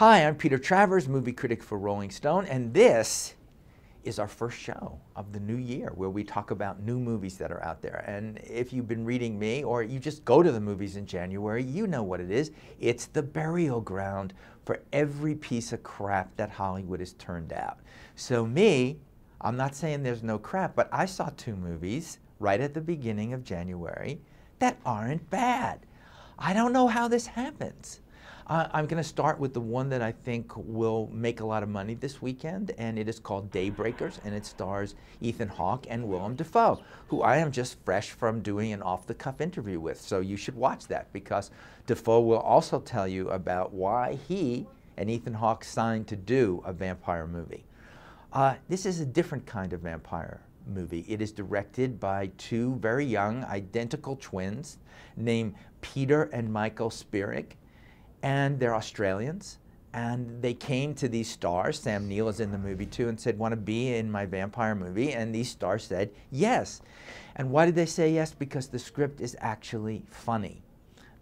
Hi, I'm Peter Travers, movie critic for Rolling Stone, and this is our first show of the new year where we talk about new movies that are out there. And if you've been reading me or you just go to the movies in January, you know what it is. It's the burial ground for every piece of crap that Hollywood has turned out. So I'm not saying there's no crap, but I saw two movies right at the beginning of January that aren't bad. I don't know how this happens. I'm going to start with the one that I think will make a lot of money this weekend, and it is called Daybreakers, and it stars Ethan Hawke and Willem Dafoe, who I am just fresh from doing an off-the-cuff interview with. So you should watch that, because Dafoe will also tell you about why he and Ethan Hawke signed to do a vampire movie. This is a different kind of vampire movie. It is directed by two very young, identical twins named Peter and Michael Spierig. And they're Australians, and they came to these stars, Sam Neill is in the movie too, and said, want to be in my vampire movie? And these stars said yes. And why did they say yes? Because the script is actually funny.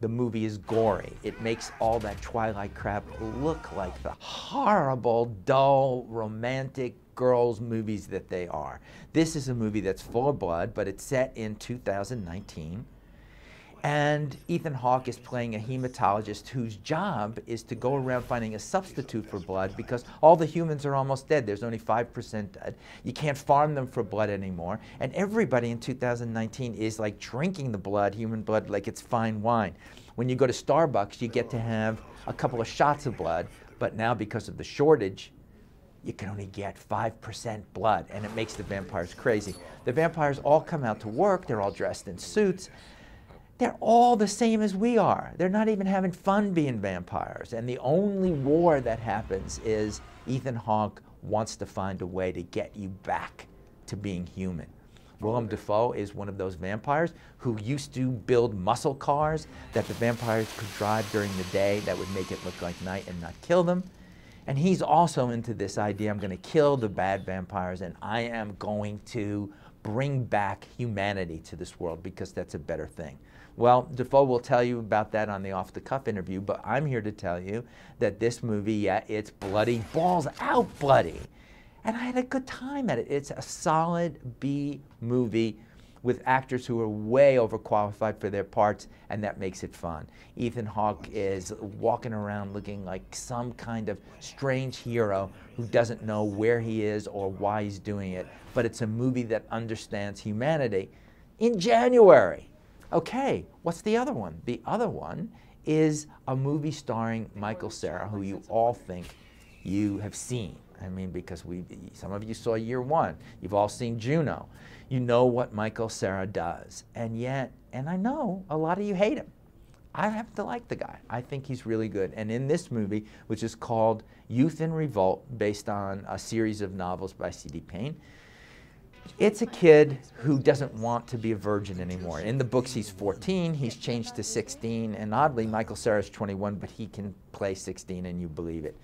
The movie is gory. It makes all that Twilight crap look like the horrible, dull, romantic girls' movies that they are. This is a movie that's full of blood, but it's set in 2019. And Ethan Hawke is playing a hematologist whose job is to go around finding a substitute for blood because all the humans are almost dead. There's only 5% dead. You can't farm them for blood anymore. And everybody in 2019 is like drinking the blood, human blood, like it's fine wine. When you go to Starbucks, you get to have a couple of shots of blood, but now because of the shortage, you can only get 5% blood, and it makes the vampires crazy. The vampires all come out to work. They're all dressed in suits. They're all the same as we are. They're not even having fun being vampires. And the only war that happens is Ethan Hawke wants to find a way to get you back to being human. Willem Dafoe is one of those vampires who used to build muscle cars that the vampires could drive during the day that would make it look like night and not kill them. And he's also into this idea, I'm going to kill the bad vampires and I am going to bring back humanity to this world because that's a better thing. Well, Dafoe will tell you about that on the off-the-cuff interview, but I'm here to tell you that this movie, yeah, it's bloody, balls out bloody. And I had a good time at it. It's a solid B movie with actors who are way overqualified for their parts, and that makes it fun. Ethan Hawke is walking around looking like some kind of strange hero who doesn't know where he is or why he's doing it, but it's a movie that understands humanity in January. Okay, what's the other one? The other one is a movie starring Michael Cera, who you all think you have seen. I mean, because some of you saw Year One. You've all seen Juno. You know what Michael Cera does. And yet, and I know a lot of you hate him. I happen to like the guy. I think he's really good. And in this movie, which is called Youth in Revolt, based on a series of novels by C.D. Payne, it's a kid who doesn't want to be a virgin anymore. In the books, he's 14, he's changed to 16, and oddly, Michael Cera's 21, but he can play 16 and you believe it.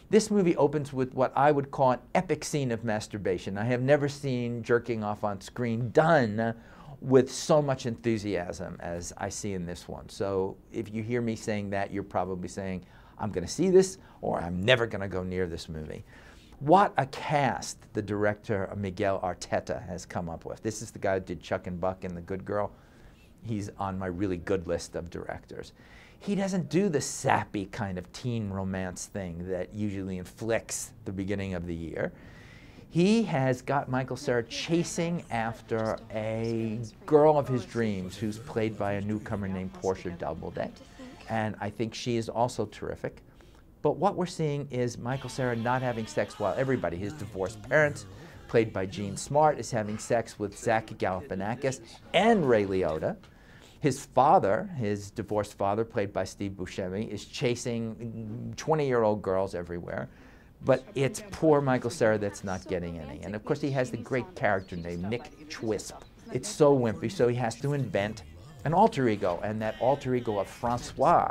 This movie opens with what I would call an epic scene of masturbation. I have never seen jerking off on screen done with so much enthusiasm as I see in this one. So if you hear me saying that, you're probably saying, I'm going to see this, or I'm never going to go near this movie. What a cast the director Miguel Arteta has come up with. This is the guy who did Chuck and Buck and The Good Girl. He's on my really good list of directors. He doesn't do the sappy kind of teen romance thing that usually inflicts the beginning of the year. He has got Michael Cera chasing after a girl of his dreams who's played by a newcomer named Portia Doubleday. And I think she is also terrific. But what we're seeing is Michael Cera not having sex while everybody, his divorced parents, played by Jean Smart, is having sex with Zach Galifianakis and Ray Liotta. His father, his divorced father, played by Steve Buscemi, is chasing 20-year-old girls everywhere. But it's poor Michael Cera that's not getting any. And of course he has the great character named Nick Twisp. It's so wimpy, so he has to invent an alter ego, and that alter ego of Francois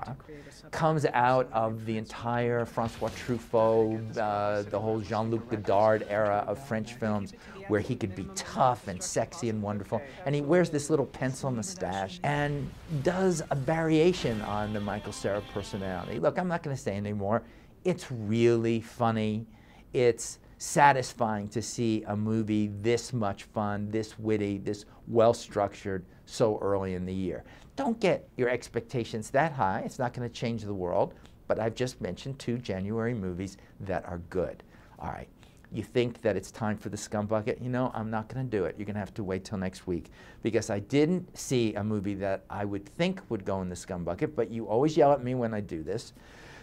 comes out of the entire Francois Truffaut, the whole Jean-Luc Godard era of French films, where he could be tough and sexy and wonderful. And he wears this little pencil mustache and does a variation on the Michael Cera personality. Look, I'm not going to say anymore. It's really funny. It's satisfying to see a movie this much fun, this witty, this well-structured so early in the year. Don't get your expectations that high. It's not going to change the world, but I've just mentioned 2 January movies that are good. All right, you think that it's time for the Scum Bucket? You know, I'm not going to do it. You're going to have to wait till next week because I didn't see a movie that I would think would go in the Scum Bucket, but you always yell at me when I do this.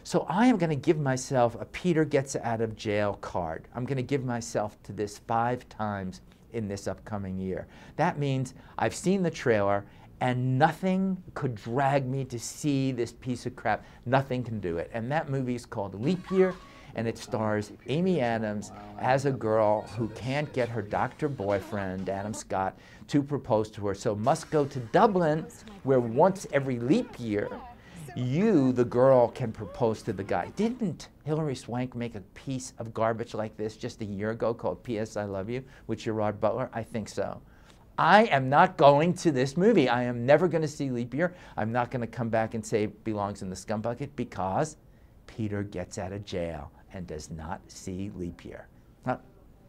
So I am going to give myself a Peter gets out of jail card. I'm going to give myself to this 5 times in this upcoming year. That means I've seen the trailer and nothing could drag me to see this piece of crap. Nothing can do it. And that movie is called Leap Year, and it stars Amy Adams as a girl who can't get her doctor boyfriend, Adam Scott, to propose to her, so must go to Dublin, where once every leap year, you, the girl, can propose to the guy. Didn't Hilary Swank make a piece of garbage like this just a year ago called P.S. I Love You with Gerard Butler? I think so. I am not going to this movie. I am never going to see Leap Year. I'm not going to come back and say it belongs in the Scum Bucket because Peter gets out of jail and does not see Leap Year.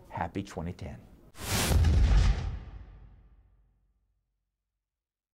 Happy 2010.